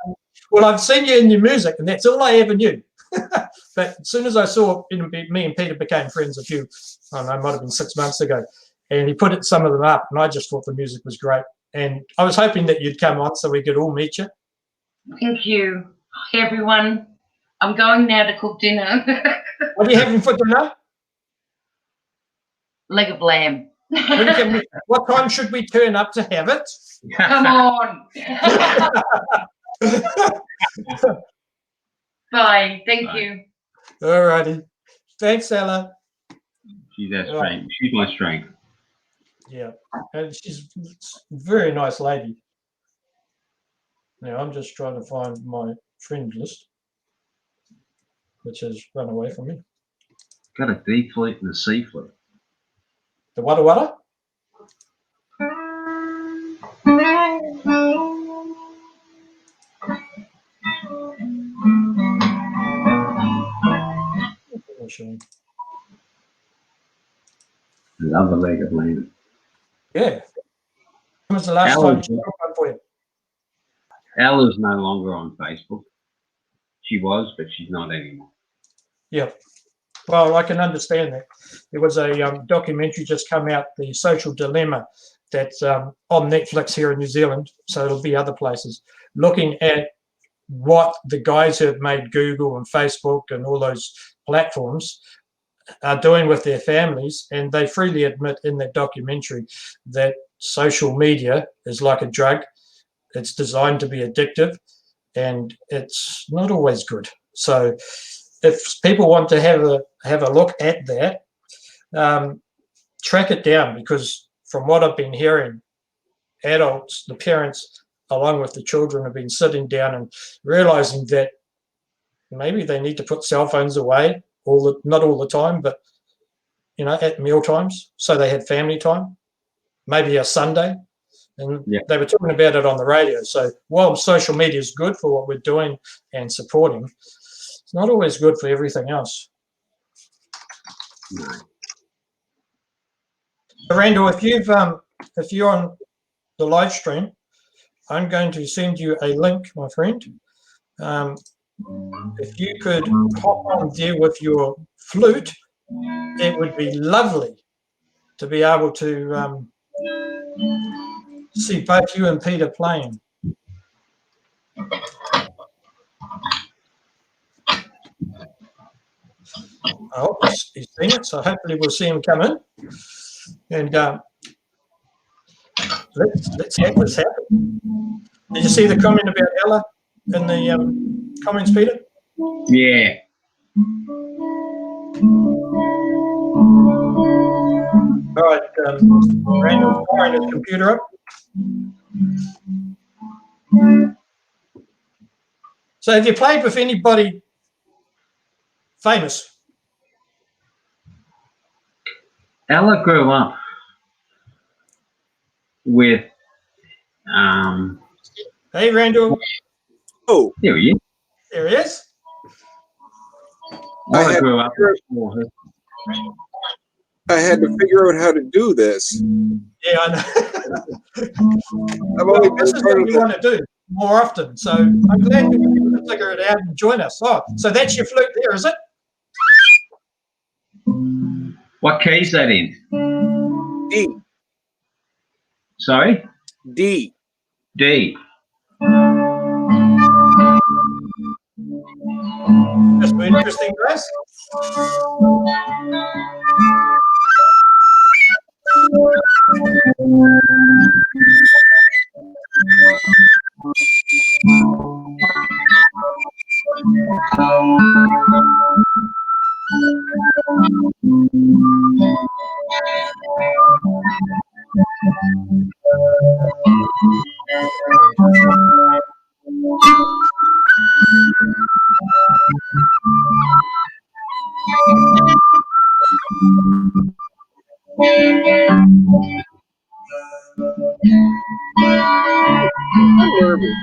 B: Well, I've seen you in your music, and that's all I ever knew. But as soon as I saw me and Peter became friends I don't know, it might have been 6 months ago, and he put some of them up, and I just thought the music was great. And I was hoping that you'd come on so we could all meet you.
D: Thank you. Hey, everyone. I'm going now to cook dinner.
B: What are you having for dinner?
D: Leg of lamb.
B: What time should we turn up to have it?
D: Come on. Bye. Thank you.
B: All righty. Thanks, Ella.
C: She's our strength. She's my strength.
B: Yeah, and she's a very nice lady. Now, I'm just trying to find my friend list, which has run away from me.
C: Got a D flute and a C flute.
B: The Wada Wada?
C: Another leg of lamb.
B: Yeah. When was the last time she took one for you?
C: Ella's no longer on Facebook. She was, but she's not anymore.
B: Yeah. Well, I can understand that. There was a documentary just come out, The Social Dilemma, that's on Netflix here in New Zealand, so it'll be other places, looking at what the guys who have made Google and Facebook and all those platforms are doing with their families. And they freely admit in that documentary that social media is like a drug. It's designed to be addictive, and it's not always good. So if people want to have a look at that, track it down, because from what I've been hearing, adults, the parents, along with the children, have been sitting down and realizing that maybe they need to put cell phones away, not all the time, but at meal times, so they have family time, maybe a Sunday. And they were talking about it on the radio. So while social media is good for what we're doing and supporting, it's not always good for everything else.
C: No.
B: So Randall, if you're on the live stream, I'm going to send you a link, my friend. if you could hop on there with your flute, it would be lovely to be able to see both you and Peter playing. I hope he's seen it, so hopefully we'll see him come in. And let's have this happen. Did you see the comment about Ella in the comments, Peter?
C: Yeah.
B: All right, Randall's firing his computer up. So have you played with anybody famous?
C: Ella grew up with
B: Hey, Randall.
E: Oh,
C: there he is.
B: There he is.
C: Ella grew up with her.
E: I had to figure out how to do this.
B: Yeah, I know.
E: I've only
B: This
E: been
B: is
E: part
B: what
E: of
B: we
E: the,
B: want to do more often. So I'm glad you were able to figure it out and join us. Oh, so that's your flute there, is it?
C: What key is that in?
E: D.
C: Sorry?
E: D.
C: D.
B: That's interesting, Grace.
E: I'm nervous.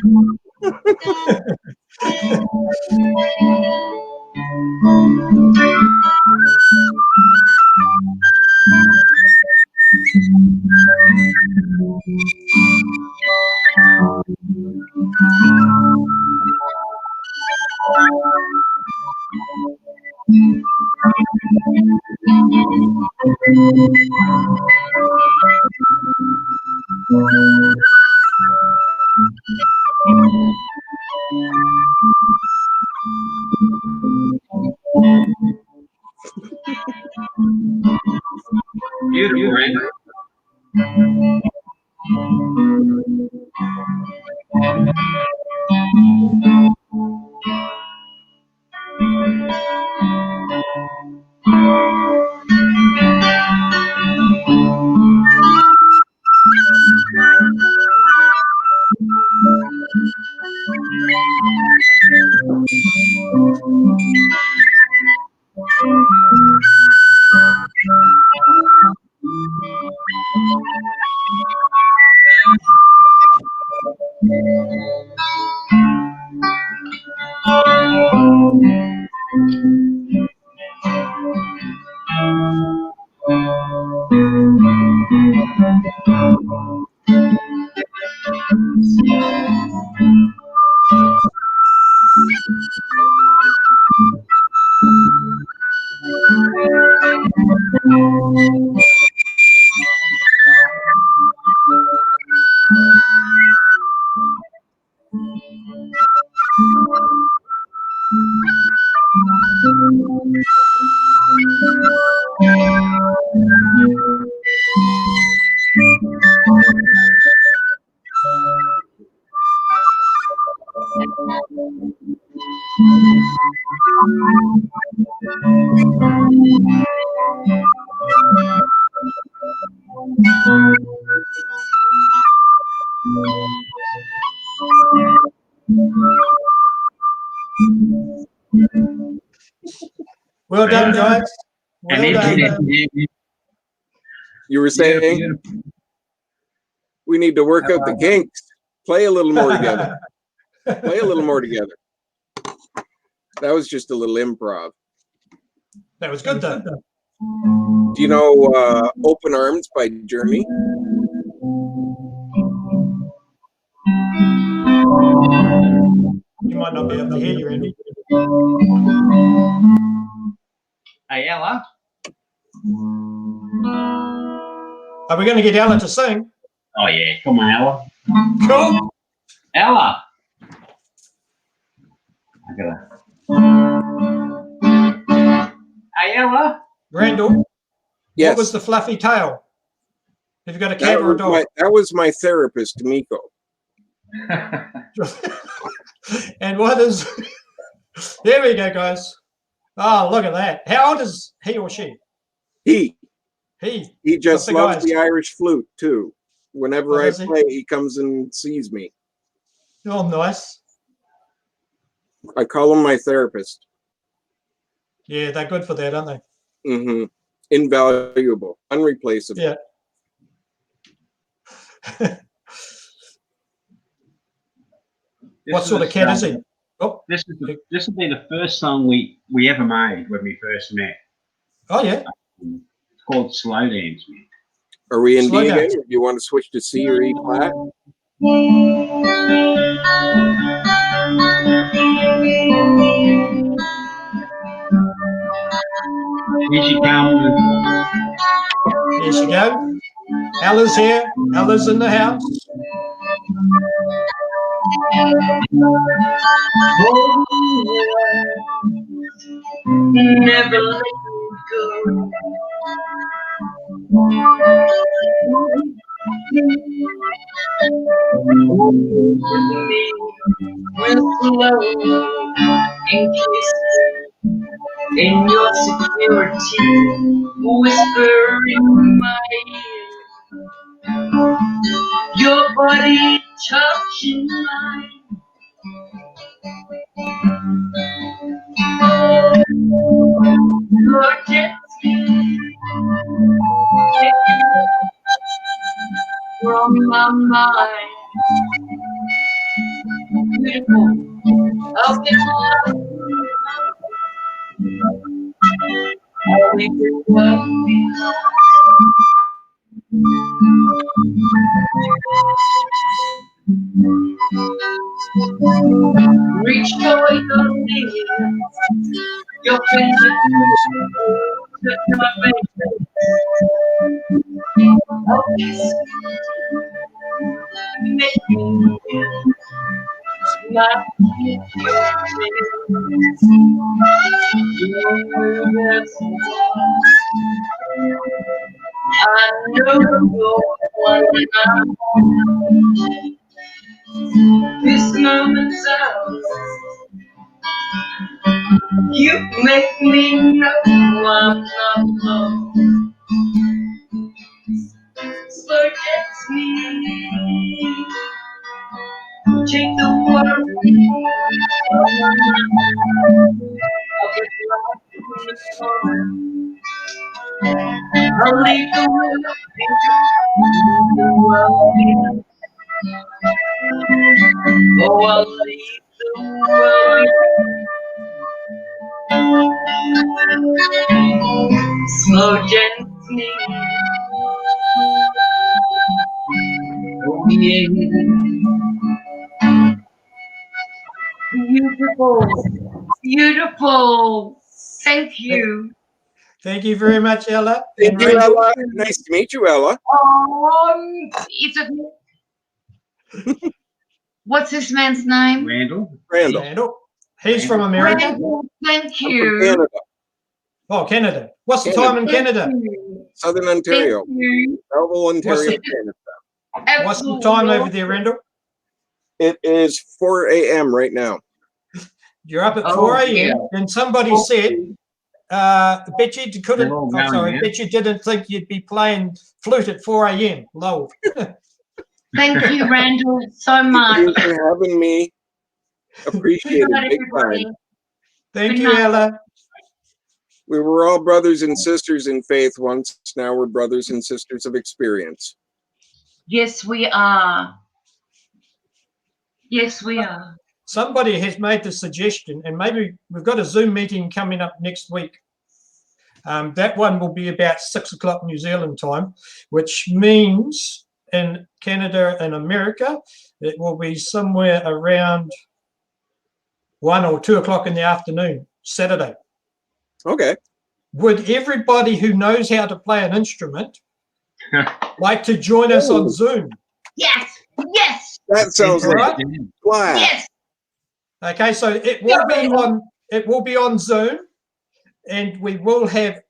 C: Beautiful, Randy.
B: Well done, guys.
C: And
B: Well done.
E: You were saying we need to work out the kinks. Play a little more together. Play a little more together. That was just a little improv.
B: That was good, though.
E: Do you know Open Arms by Journey?
B: You might not be able to hear you, Andy.
C: Hey, Ella.
B: Are we going to get Ella to sing?
C: Oh, yeah. Come on, Ella.
B: Cool.
C: Ella. I gotta. Hey, Ella.
B: Randall,
E: Yes.
B: what was the fluffy tail? Have you got a cat
E: That
B: or a
E: was
B: dog?
E: that was my therapist, Miko.
B: And what is... Here we go, guys. Oh, look at that. How old is he or she?
E: He
B: He.
E: just
B: the
E: loves
B: guys?
E: the Irish flute too. Whenever
B: Oh,
E: I
B: does he?
E: play, he comes and sees me.
B: Oh, nice.
E: I call him my therapist.
B: Yeah, they're good for that, aren't they?
E: Mm-hmm. Invaluable, unreplaceable.
B: Yeah. What sort of cat is he? Oh,
C: This will be the first song we ever made when we first met.
B: oh yeah.
C: It's called Slow Dance, man.
E: Are we in
B: Slow
E: D
B: down.
E: again? Or do you want to switch to C or E flat?
C: Here she comes.
B: Here she goes. Ella's here. Ella's in the house.
D: Never let you go. Will flow and kiss in your security, whisper in my ear. Your body touching mine. Look at me from my mind. Beautiful. Up in love. We could love me. Reach for your knees. Your fingertips touch my face. Oh, kiss me. Make me feel like you're I know you're one now. This moment's ours. You make me know I'm not alone. Forget me. Take the worry from my mind. I'll get lost in the storm. I'll leave the world behind. Oh, I'll leave the world behind. Slow gently. Oh, yeah. Beautiful. Beautiful. Thank you.
B: Thank you very much, Ella.
E: Thank
B: And
E: you,
B: Randall.
E: Ella. Nice to meet you, Ella.
D: It's a. What's this man's name?
C: Randall.
B: Randall. He's from America.
D: Randall, thank
E: I'm from
D: you.
E: Canada,
B: Oh, Canada. What's the
E: Canada.
B: time in Canada?
E: Southern Ontario,
D: Thank you.
E: Belleville, Ontario,
B: What's
E: Canada.
B: What's the time over there, Randall?
E: It is 4 a.m. right now.
B: You're up at
D: Oh,
B: 4 a.m.
D: yeah.
B: And somebody said, bet you couldn't,
C: They're all
B: I'm sorry,
C: going,
B: bet you didn't think you'd be playing flute at 4 a.m. Lol.
D: Thank you, Randall, so
E: Thank
D: much.
E: you for having me. Appreciate
D: Good night,
E: it big
D: everybody.
E: time.
B: Thank
D: Good
B: you,
D: night.
B: Ella.
E: We were all brothers and sisters in faith once. Now we're brothers and sisters of experience.
D: Yes, we are. Yes, we are.
B: Somebody has made the suggestion, and maybe we've got a Zoom meeting coming up next week. That one will be about 6 o'clock New Zealand time, which means in Canada and America, it will be somewhere around 1 or 2 o'clock in the afternoon, Saturday.
E: Okay.
B: Would everybody who knows how to play an instrument like to join us on Zoom?
D: Yes. Yes.
E: That sounds
B: All
E: like
B: right.
E: class.
D: Yes.
B: Okay, so it will be on Zoom, and we will have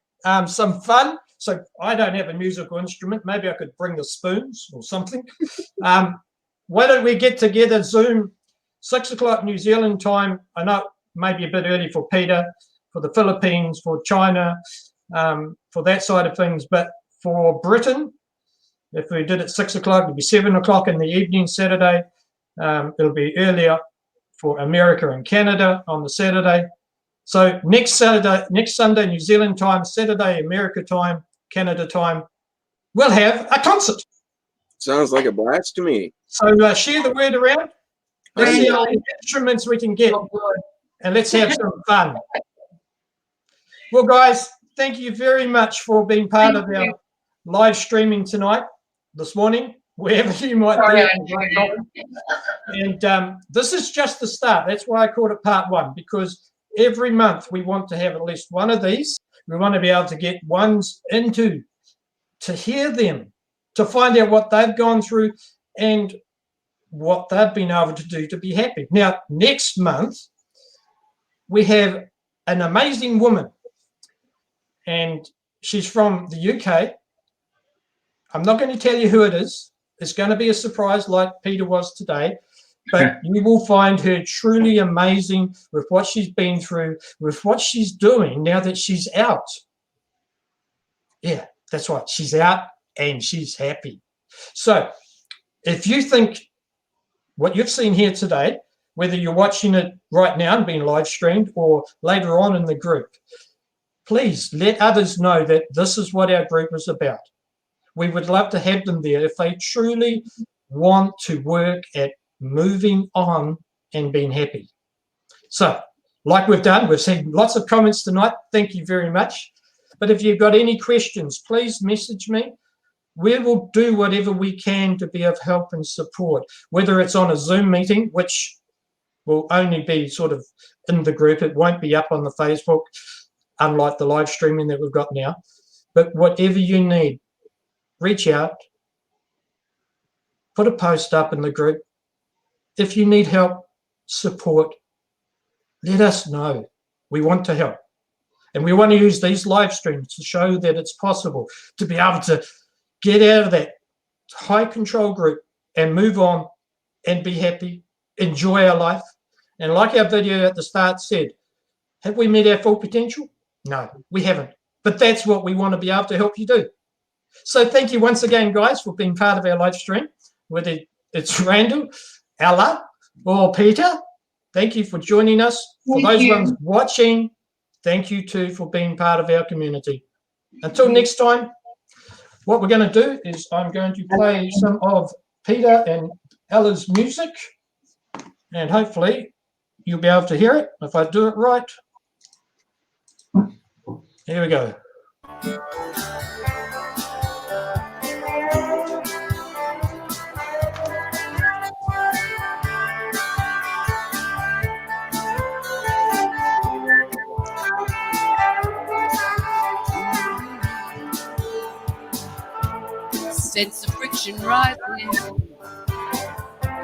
B: some fun. So I don't have a musical instrument. Maybe I could bring the spoons or something. Why don't we get together Zoom, 6 o'clock New Zealand time? I know maybe a bit early for Peter, for the Philippines, for China, for that side of things. But for Britain, if we did it 6 o'clock, it'd be 7 o'clock in the evening Saturday. It'll be earlier for America and Canada on the Saturday. So next Sunday, New Zealand time, Saturday, America time, Canada time, we'll have a concert.
E: Sounds like a blast to me.
B: So share the word around. Let's see how many instruments we can get, and let's have some fun. Well, guys, thank you very much for being part of our live streaming tonight, this morning, wherever you might be. And this is just the start. That's why I called it part one, because every month we want to have at least one of these. We want to be able to get ones into, to hear them, to find out what they've gone through and what they've been able to do to be happy. Now, next month, we have an amazing woman, and she's from the UK. I'm not going to tell you who it is. It's going to be a surprise like Peter was today, but you will find her truly amazing with what she's been through, with what she's doing now that she's out. Yeah, that's right. She's out and she's happy. So if you think what you've seen here today, whether you're watching it right now and being live streamed or later on in the group, please let others know that this is what our group is about. We would love to have them there if they truly want to work at moving on and being happy. So, like we've done, we've seen lots of comments tonight. Thank you very much. But if you've got any questions, please message me. We will do whatever we can to be of help and support, whether it's on a Zoom meeting, which will only be sort of in the group. It won't be up on the Facebook, unlike the live streaming that we've got now. But whatever you need, reach out, put a post up in the group. If you need help, support, let us know. We want to help. And we want to use these live streams to show that it's possible to be able to get out of that high control group and move on and be happy, enjoy our life. And like our video at the start said, have we met our full potential? No, we haven't. But that's what we want to be able to help you do. So thank you once again, guys, for being part of our live stream, whether it's Randall, Ella, or Peter. Thank you for joining us. For those ones watching, thank you too for being part of our community. Until next time, what we're going to do is I'm going to play some of Peter and Ella's music, and hopefully you'll be able to hear it if I do it right. Here we go.
A: Sense of friction rising,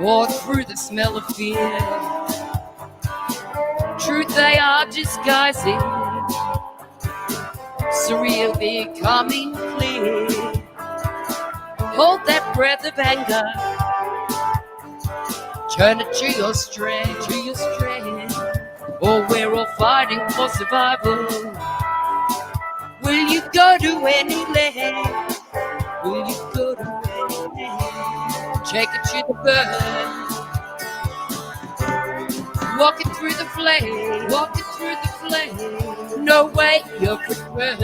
A: walk through the smell of fear. Truth they are disguising, surreal becoming clear. Hold that breath of anger, turn it to your strength, or we're all fighting for survival. Will you go to any length? Will you go to any length? Take it to the burn. Walking through the flame, no way you could run.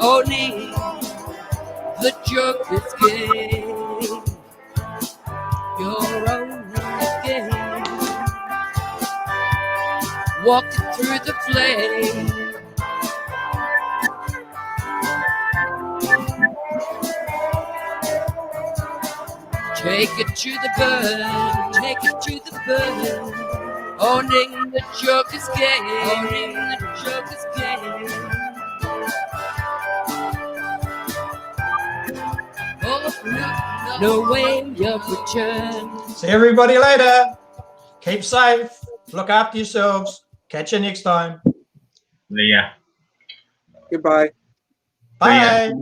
A: Only the Joker's game, your only game. Walking through the flame. Take it to the bird, take it to the bird. Owning the Joker's game, owning the Joker's game. Oh, no way of return.
B: See everybody later. Keep safe. Look after yourselves. Catch you next time.
C: Yeah.
E: Goodbye.
B: Bye.